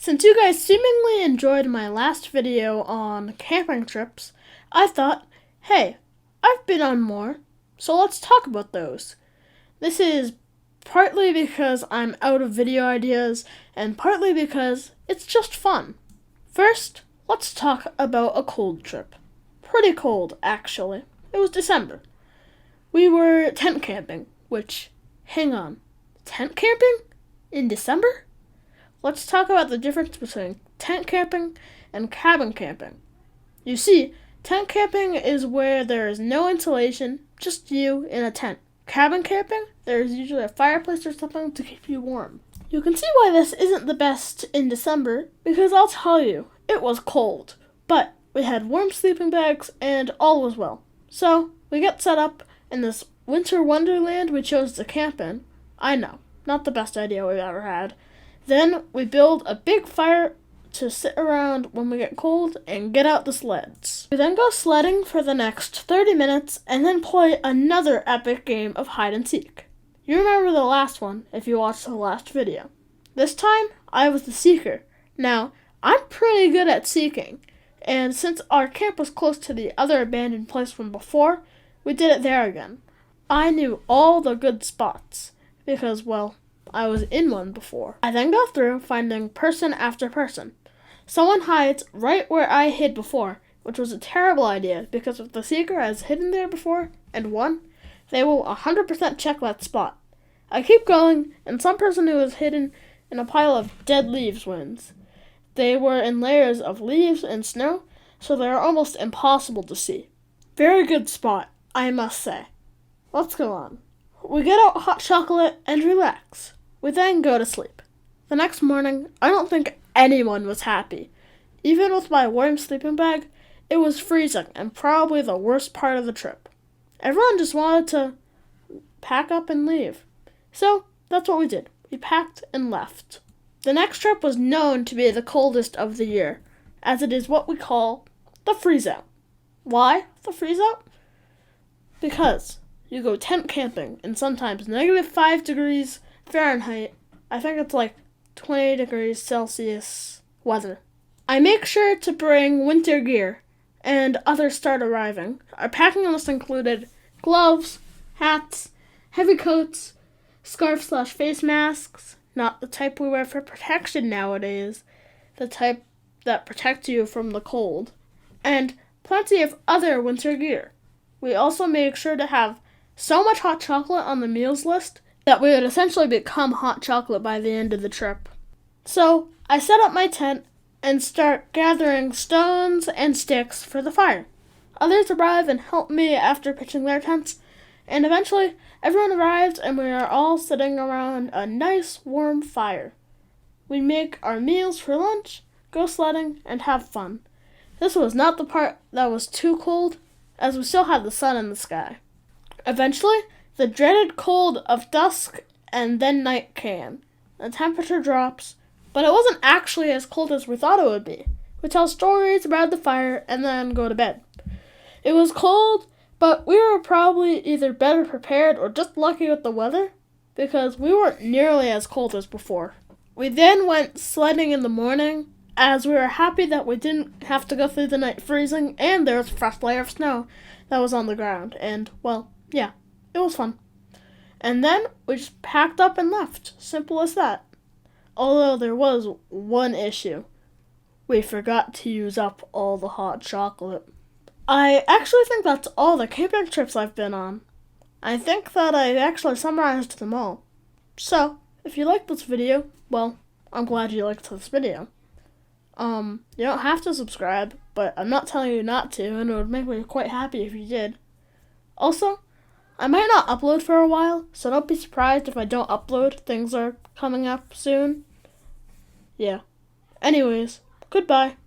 Since you guys seemingly enjoyed my last video on camping trips, I thought, hey, I've been on more, so let's talk about those. This is partly because I'm out of video ideas, and partly because it's just fun. First, let's talk about a cold trip. Pretty cold, actually. It was December. We were tent camping, which, hang on, tent camping? In December? Let's talk about the difference between tent camping and cabin camping. You see, tent camping is where there is no insulation, just you in a tent. Cabin camping, there is usually a fireplace or something to keep you warm. You can see why this isn't the best in December, because I'll tell you, it was cold. But we had warm sleeping bags and all was well. So, we get set up in this winter wonderland we chose to camp in. I know, not the best idea we've ever had. Then we build a big fire to sit around when we get cold and get out the sleds. We then go sledding for the next 30 minutes and then play another epic game of hide and seek. You remember the last one if you watched the last video. This time, I was the seeker. Now, I'm pretty good at seeking, and since our camp was close to the other abandoned place from before, we did it there again. I knew all the good spots because, well, I was in one before. I then go through finding person after person. Someone hides right where I hid before, which was a terrible idea because if the seeker has hidden there before and won, they will 100% check that spot. I keep going, and some person who is hidden in a pile of dead leaves wins. They were in layers of leaves and snow, so they are almost impossible to see. Very good spot, I must say. Let's go on. We get out hot chocolate and relax. We then go to sleep. The next morning, I don't think anyone was happy. Even with my warm sleeping bag, it was freezing and probably the worst part of the trip. Everyone just wanted to pack up and leave. So, that's what we did. We packed and left. The next trip was known to be the coldest of the year, as it is what we call the freeze-out. Why the freeze-out? Because you go tent camping in sometimes -5 degrees Fahrenheit. I think it's like 20 degrees Celsius weather. I make sure to bring winter gear, and others start arriving. Our packing list included gloves, hats, heavy coats, scarf/face masks, not the type we wear for protection nowadays, the type that protect you from the cold, and plenty of other winter gear. We also make sure to have so much hot chocolate on the meals list that we would essentially become hot chocolate by the end of the trip. So, I set up my tent and start gathering stones and sticks for the fire. Others arrive and help me after pitching their tents, and eventually everyone arrives and we are all sitting around a nice warm fire. We make our meals for lunch, go sledding, and have fun. This was not the part that was too cold, as we still had the sun in the sky. Eventually, the dreaded cold of dusk and then night came. The temperature drops, but it wasn't actually as cold as we thought it would be. We tell stories around the fire and then go to bed. It was cold, but we were probably either better prepared or just lucky with the weather, because we weren't nearly as cold as before. We then went sledding in the morning, as we were happy that we didn't have to go through the night freezing, and there was a fresh layer of snow that was on the ground, and, well, yeah, it was fun. And then we just packed up and left. Simple as that. Although there was one issue. We forgot to use up all the hot chocolate. I actually think that's all the camping trips I've been on. I think that I actually summarized them all. So, if you liked this video, well, I'm glad you liked this video. You don't have to subscribe, but I'm not telling you not to, and it would make me quite happy if you did. Also, I might not upload for a while, so don't be surprised if I don't upload. Things are coming up soon. Yeah. Anyways, goodbye.